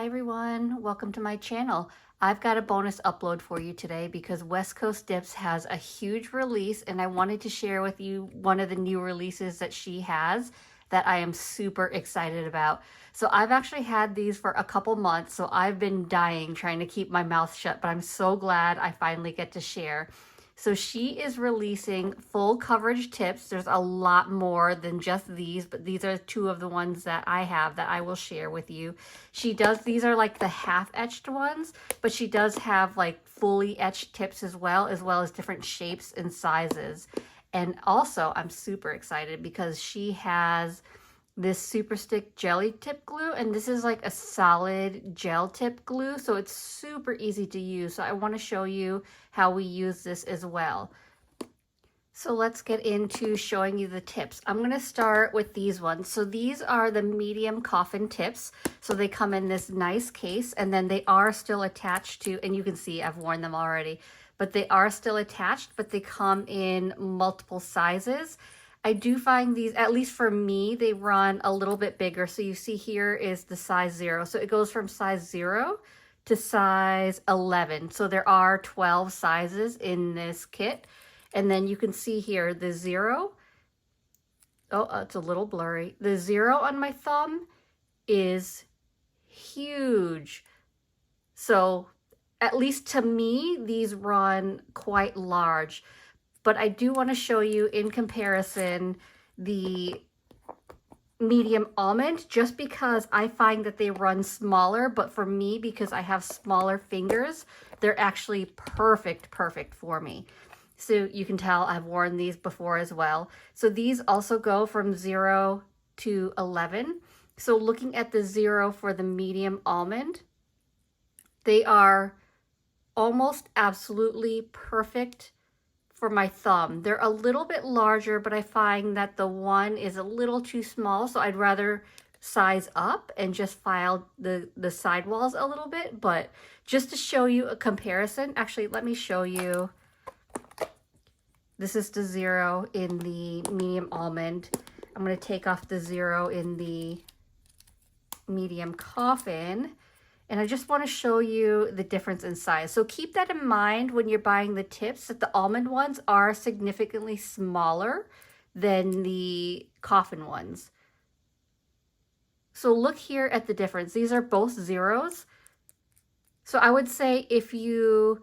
Hi everyone, welcome to my channel. I've got a bonus upload for you today because West Coast Dips has a huge release and I wanted to share with you one of the new releases that she has that I am super excited about. So I've actually had these for a couple months, so I've been dying trying to keep my mouth shut, but I'm so glad I finally get to share. So she is releasing full coverage tips. There's a lot more than just these, but these are two of the ones that I have that I will share with you. These are like the half etched ones, but she does have like fully etched tips as well as different shapes and sizes. And also I'm super excited because she has this super stick jelly tip glue, and this is like a solid gel tip glue, so it's super easy to use. So I want to show you how we use this as well. So let's get into showing you the tips. I'm going to start with these ones. So these are the medium coffin tips. So they come in this nice case, and then they are still attached to, and you can see I've worn them already, but they are still attached, but they come in multiple sizes. I do find these, at least for me, they run a little bit bigger. So you see here is the size 0. So it goes from size 0 to size 11. So there are 12 sizes in this kit. And then you can see here the 0. Oh, it's a little blurry. The 0 on my thumb is huge. So at least to me, these run quite large. But I do want to show you in comparison the medium almond, just because I find that they run smaller, but for me, because I have smaller fingers, they're actually perfect for me. So you can tell I've worn these before as well. So these also go from 0 to 11. So looking at the 0 for the medium almond, they are almost absolutely perfect for my thumb. They're a little bit larger, but I find that the 1 is a little too small, so I'd rather size up and just file the sidewalls a little bit. But just to show you a comparison, actually, let me show you. This is the 0 in the medium almond. I'm going to take off the 0 in the medium coffin. And I just want to show you the difference in size. So keep that in mind when you're buying the tips, that the almond ones are significantly smaller than the coffin ones. So look here at the difference. These are both 0s. So I would say if you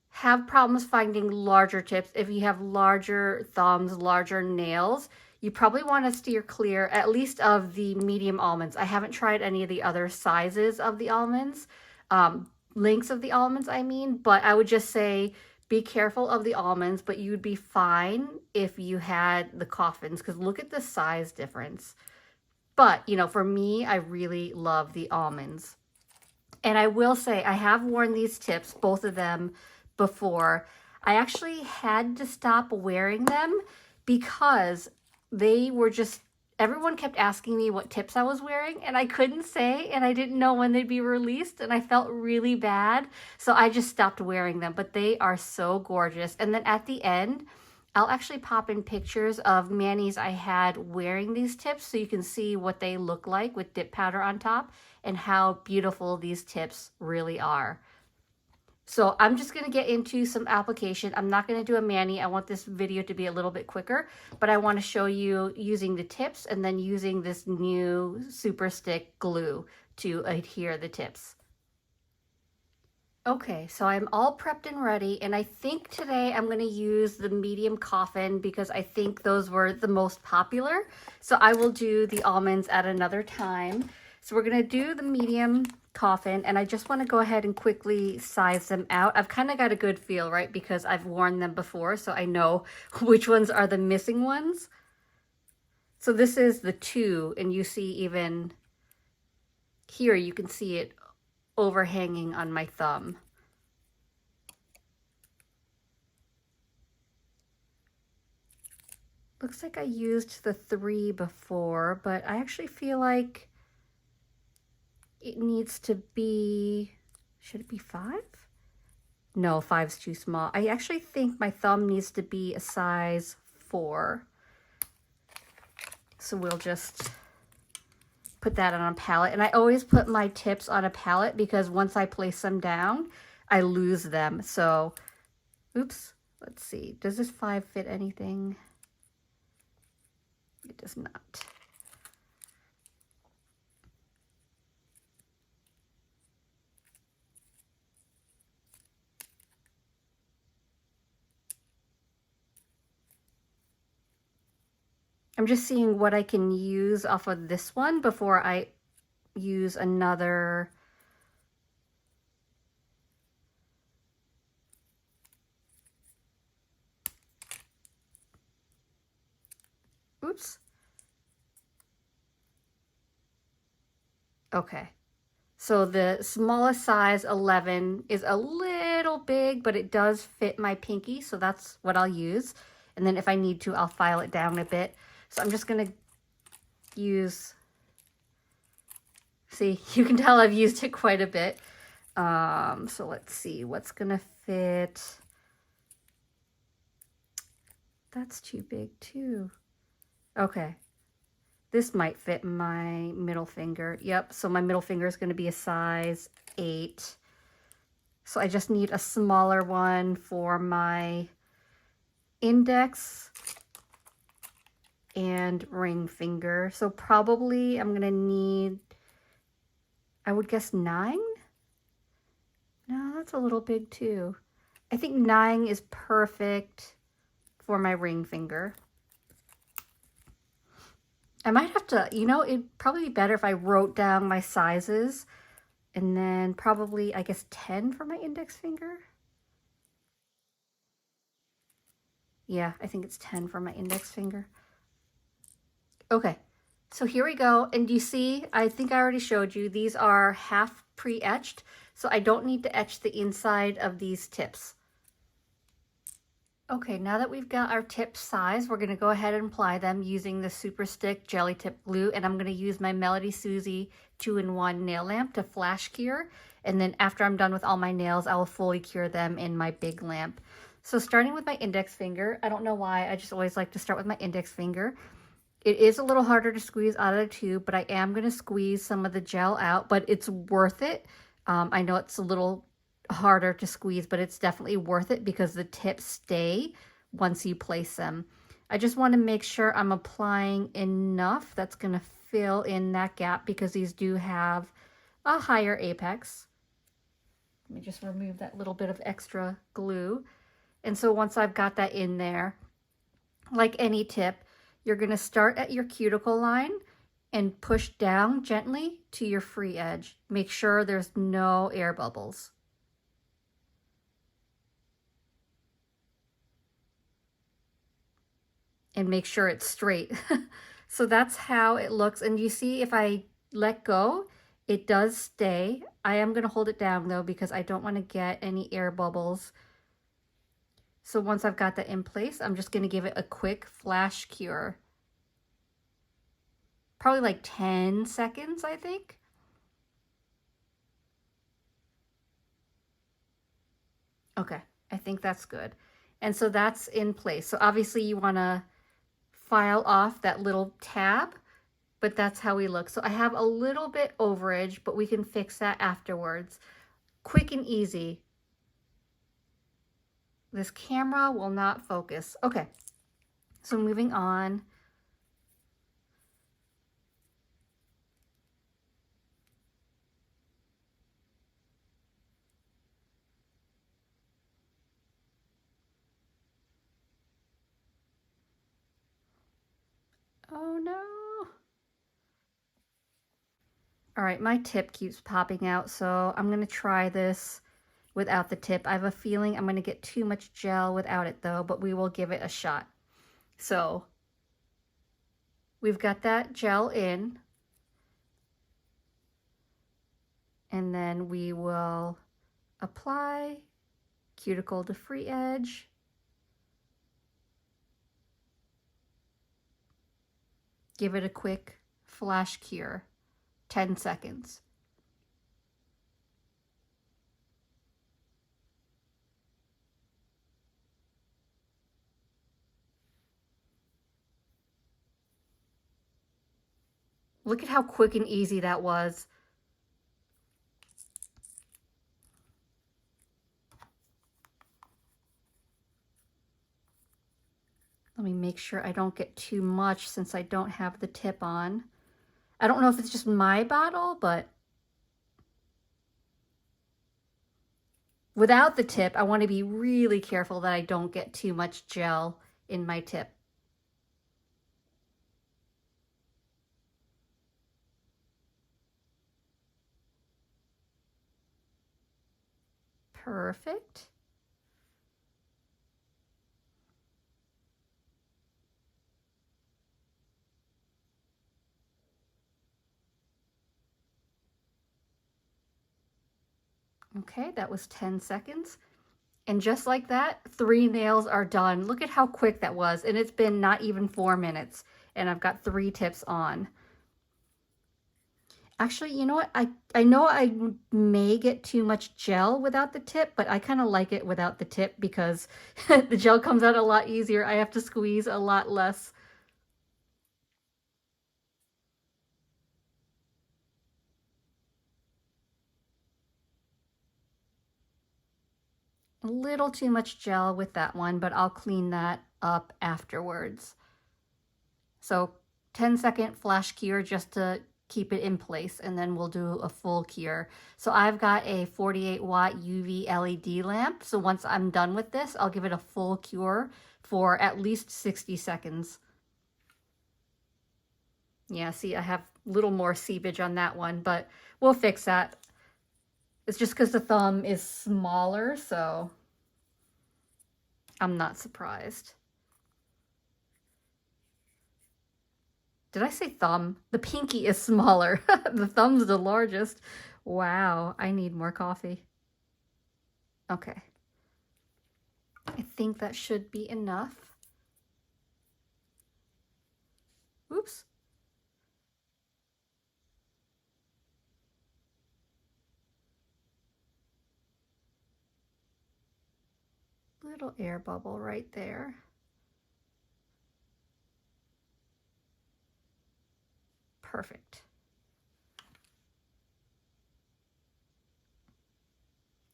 have problems finding larger tips, if you have larger thumbs, larger nails, you probably want to steer clear at least of the medium almonds. I haven't tried any of the other sizes of the almonds, lengths of the almonds, I mean, but I would just say be careful of the almonds, but you'd be fine if you had the coffins, because look at the size difference. But, you know, for me, I really love the almonds. And I will say I have worn these tips, both of them, before. I actually had to stop wearing them because they were just, everyone kept asking me what tips I was wearing and I couldn't say, and I didn't know when they'd be released, and I felt really bad. So I just stopped wearing them, but they are so gorgeous. And then at the end, I'll actually pop in pictures of manis I had wearing these tips so you can see what they look like with dip powder on top and how beautiful these tips really are. So I'm just going to get into some application. I'm not going to do a mani. I want this video to be a little bit quicker, but I want to show you using the tips and then using this new super stick glue to adhere the tips. Okay, so I'm all prepped and ready, and I think today I'm going to use the medium coffin because I think those were the most popular. So I will do the almonds at another time. So we're going to do the medium coffin, and I just want to go ahead and quickly size them out. I've kind of got a good feel, right, because I've worn them before, so I know which ones are the missing ones. So this is the 2, and you see even here, you can see it overhanging on my thumb. Looks like I used the 3 before, but I actually feel like it needs to be, should it be 5? No, 5's too small. I actually think my thumb needs to be a size 4. So we'll just put that on a palette. And I always put my tips on a palette because once I place them down, I lose them. So, oops, let's see. Does this 5 fit anything? It does not. I'm just seeing what I can use off of this one before I use another. Oops. Okay. So the smallest size 11 is a little big, but it does fit my pinky. So that's what I'll use. And then if I need to, I'll file it down a bit. So I'm just going to use, see, you can tell I've used it quite a bit. So let's see what's going to fit. That's too big too. Okay. This might fit my middle finger. Yep, so my middle finger is going to be a size 8. So I just need a smaller one for my index and ring finger. So probably I'm going to need, I would guess 9? No, that's a little big too. I think 9 is perfect for my ring finger. I might have to, you know, it'd probably be better if I wrote down my sizes and then probably, I guess, 10 for my index finger. Yeah, I think it's 10 for my index finger. Okay, so here we go. And you see, I think I already showed you, these are half pre-etched, so I don't need to etch the inside of these tips. Okay, now that we've got our tip size, we're going to go ahead and apply them using the Super Stick Jelly Tip Glue, and I'm going to use my MelodieSusie 2-in-1 nail lamp to flash cure, and then after I'm done with all my nails, I will fully cure them in my big lamp. So starting with my index finger, I don't know why, I just always like to start with my index finger. It is a little harder to squeeze out of the tube, but I am going to squeeze some of the gel out, but it's worth it. I know it's a little harder to squeeze, but it's definitely worth it because the tips stay once you place them. I just want to make sure I'm applying enough that's going to fill in that gap because these do have a higher apex. Let me just remove that little bit of extra glue. And so once I've got that in there, like any tip, you're going to start at your cuticle line and push down gently to your free edge. Make sure there's no air bubbles. And make sure it's straight. So that's how it looks. And you see, if I let go, it does stay. I am going to hold it down though, because I don't want to get any air bubbles. So once I've got that in place, I'm just going to give it a quick flash cure. Probably like 10 seconds, I think. Okay, I think that's good. And so that's in place. So obviously you want to file off that little tab, but that's how we look. So I have a little bit overage, but we can fix that afterwards. Quick and easy. This camera will not focus. Okay, so moving on. Oh no. All right, my tip keeps popping out, so I'm going to try this without the tip. I have a feeling I'm going to get too much gel without it though, but we will give it a shot. So we've got that gel in, and then we will apply cuticle to free edge. Give it a quick flash cure, 10 seconds. Look at how quick and easy that was. Let me make sure I don't get too much since I don't have the tip on. I don't know if it's just my bottle, but without the tip, I want to be really careful that I don't get too much gel in my tip. Perfect. Okay, that was 10 seconds. And just like that, 3 nails are done. Look at how quick that was. And it's been not even 4 minutes. And I've got 3 tips on. Actually, you know what? I know I may get too much gel without the tip, but I kind of like it without the tip because the gel comes out a lot easier. I have to squeeze a lot less. A little too much gel with that one, but I'll clean that up afterwards. So 10-second flash cure just to keep it in place, and then we'll do a full cure. So I've got a 48-watt UV LED lamp. So once I'm done with this, I'll give it a full cure for at least 60 seconds. Yeah, see, I have a little more seepage on that one, but we'll fix that. It's just because the thumb is smaller, so I'm not surprised. Did I say thumb? The pinky is smaller. The thumb's the largest. Wow, I need more coffee. Okay. I think that should be enough. Oops. Little air bubble right there. Perfect.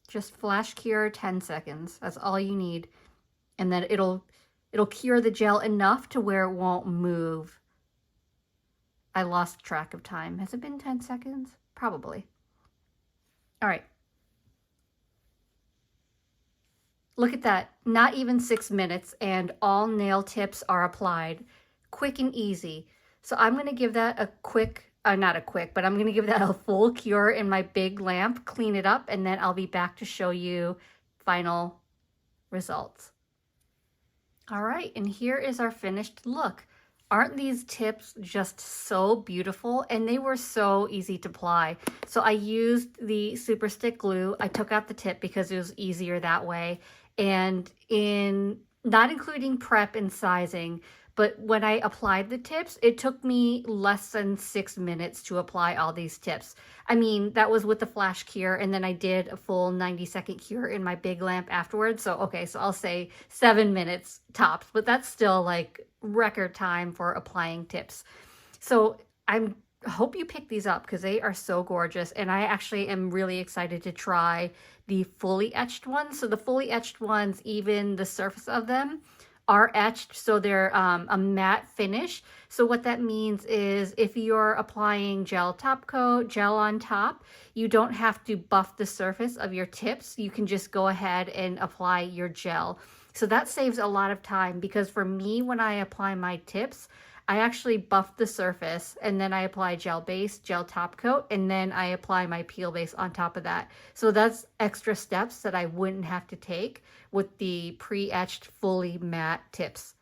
Just flash cure 10 seconds. That's all you need. And then it'll cure the gel enough to where it won't move. I lost track of time. Has it been 10 seconds? Probably. All right. Look at that. Not even 6 minutes and all nail tips are applied. Quick and easy. So I'm going to give that a quick, not a quick, but I'm going to give that a full cure in my big lamp, clean it up, and then I'll be back to show you final results. All right, and here is our finished look. Aren't these tips just so beautiful? And they were so easy to apply. So I used the super stick glue. I took out the tip because it was easier that way. And in not including prep and sizing, but when I applied the tips, it took me less than 6 minutes to apply all these tips. I mean, that was with the flash cure, and then I did a full 90-second cure in my big lamp afterwards. So, okay, so I'll say 7 minutes tops, but that's still like record time for applying tips. So I hope you pick these up because they are so gorgeous. And I actually am really excited to try the fully etched ones. So the fully etched ones, even the surface of them are etched, so they're a matte finish. So what that means is if you're applying gel top coat, gel on top, you don't have to buff the surface of your tips. You can just go ahead and apply your gel. So that saves a lot of time because for me, when I apply my tips, I actually buff the surface and then I apply gel base, gel top coat, and then I apply my peel base on top of that. So that's extra steps that I wouldn't have to take with the pre-etched fully matte tips.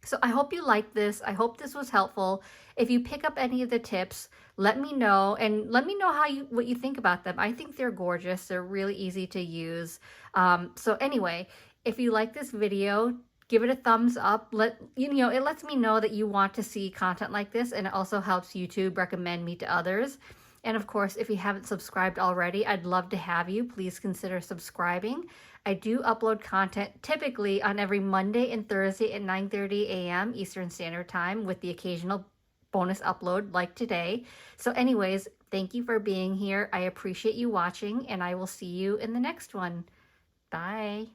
So I hope you liked this. I hope this was helpful. If you pick up any of the tips, let me know, and let me know what you think about them. I think they're gorgeous. They're really easy to use. So anyway, if you like this video, give it a thumbs up. It lets me know that you want to see content like this, and it also helps YouTube recommend me to others. And of course, if you haven't subscribed already, I'd love to have you. Please consider subscribing. I do upload content typically on every Monday and Thursday at 9:30 a.m. Eastern Standard Time with the occasional bonus upload like today. So anyways, thank you for being here. I appreciate you watching, and I will see you in the next one. Bye.